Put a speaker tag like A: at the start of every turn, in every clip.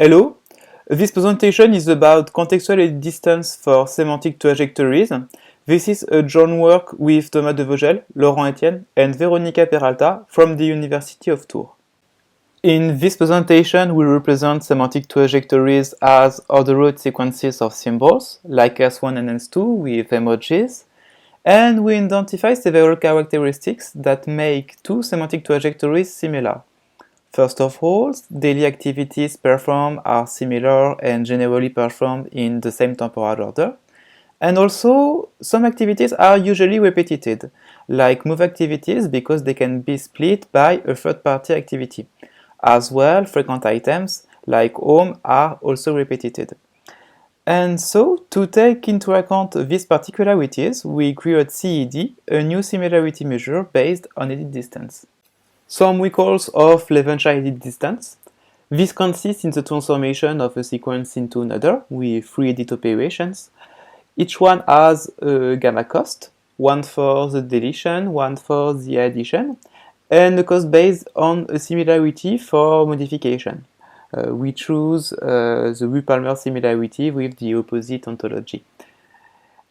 A: Hello, this presentation is about contextual edit distance for semantic trajectories. This is a joint work with Thomas de Vogel, Laurent Etienne, and Veronica Peralta from the University of Tours. In this presentation, we represent semantic trajectories as ordered sequences of symbols, like S1 and S2 with emojis, and we identify several characteristics that make two semantic trajectories similar. First of all, daily activities performed are similar and generally performed in the same temporal order. And also, some activities are usually repeated, like move activities because they can be split by a third-party activity. As well, frequent items like home are also repeated. And so, to take into account these particularities, we create CED, a new similarity measure based on edit distance. Some recalls of Levenshtein edit distance. This consists in the transformation of a sequence into another with three edit operations. Each one has a gamma cost, one for the deletion, one for the addition, and a cost based on a similarity for modification. We choose the Rue-Palmer similarity with the opposite ontology.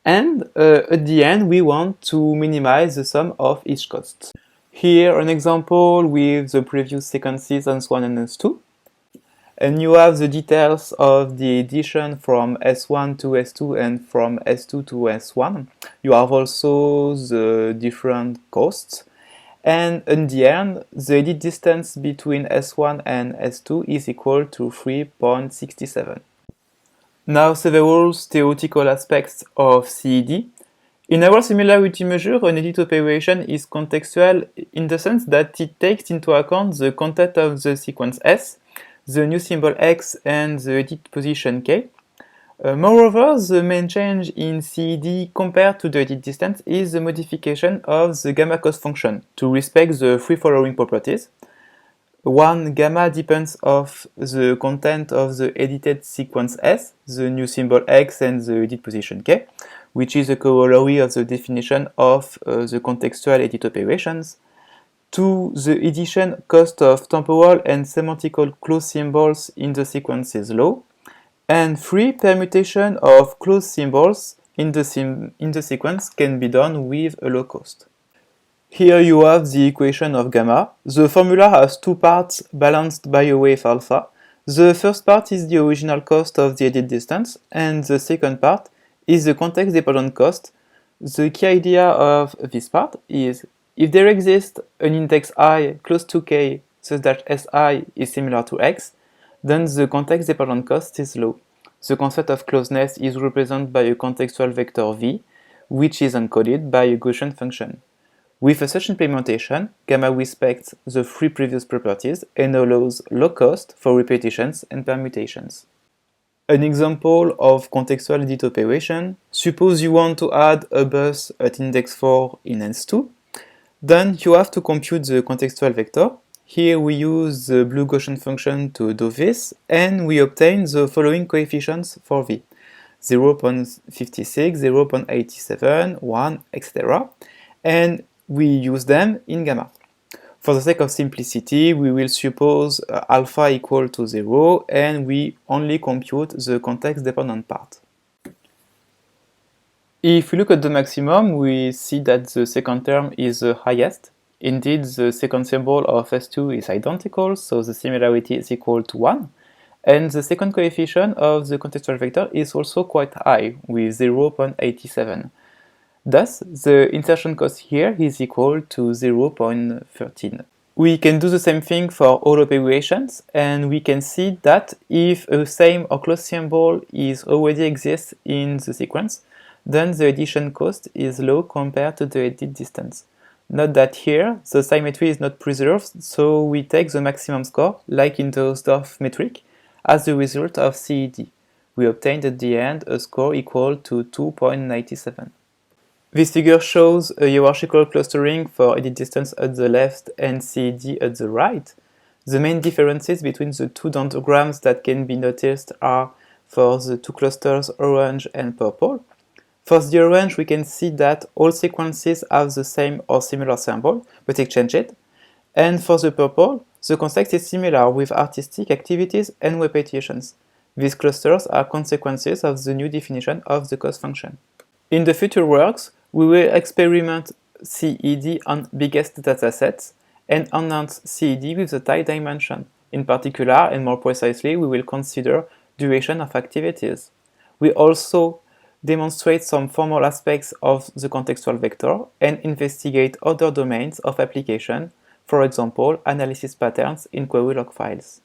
A: And at the end, we want to minimize the sum of each cost. Here, an example with the previous sequences S1 and S2. And you have the details of the addition from S1 to S2 and from S2 to S1. You have also the different costs. And in the end, the edit distance between S1 and S2 is equal to 3.67. Now, several theoretical aspects of CED. In our similarity measure, an edit operation is contextual in the sense that it takes into account the content of the sequence S, the new symbol X, and the edit position K. Moreover, the main change in CED compared to the edit distance is the modification of the gamma cost function to respect the three following properties. One, gamma depends on the content of the edited sequence S, the new symbol X, and the edit position K, which is a corollary of the definition of the contextual edit operations. 2. The addition cost of temporal and semantical closed symbols in the sequences law. And 3. Permutation of closed symbols in the sequence can be done with a low cost. Here you have the equation of gamma. The formula has two parts balanced by a wave alpha. The first part is the original cost of the edit distance, and the second part is the context-dependent cost. The key idea of this part is if there exists an index I close to k such that Si is similar to x, then the context-dependent cost is low. The concept of closeness is represented by a contextual vector v, which is encoded by a Gaussian function. With such implementation, gamma respects the three previous properties and allows low cost for repetitions and permutations. An example of contextual edit operation: suppose you want to add a bus at index 4 in S2, then you have to compute the contextual vector. Here we use the blue Gaussian function to do this, and we obtain the following coefficients for v: 0.56, 0.87, 1, etc. And we use them in gamma. For the sake of simplicity, we will suppose alpha equal to 0, and we only compute the context-dependent part. If we look at the maximum, we see that the second term is the highest. Indeed, the second symbol of S2 is identical, so the similarity is equal to 1. And the second coefficient of the contextual vector is also quite high, with 0.87. Thus, the insertion cost here is equal to 0.13. We can do the same thing for all operations, and we can see that if a same or close symbol already exists in the sequence, then the addition cost is low compared to the edit distance. Note that here, the symmetry is not preserved, so we take the maximum score, like in the Hausdorff metric, as the result of CED. We obtained at the end a score equal to 2.97. This figure shows a hierarchical clustering for edit distance at the left and CED at the right. The main differences between the two dendrograms that can be noticed are for the two clusters orange and purple. For the orange, we can see that all sequences have the same or similar symbol, but exchanged. And for the purple, The context is similar with artistic activities and repetitions. These clusters are consequences of the new definition of the cost function. In the future works, we will experiment CED on biggest datasets and enhance CED with the time dimension. In particular, and more precisely, we will consider duration of activities. We also demonstrate some formal aspects of the contextual vector and investigate other domains of application, for example, analysis patterns in query log files.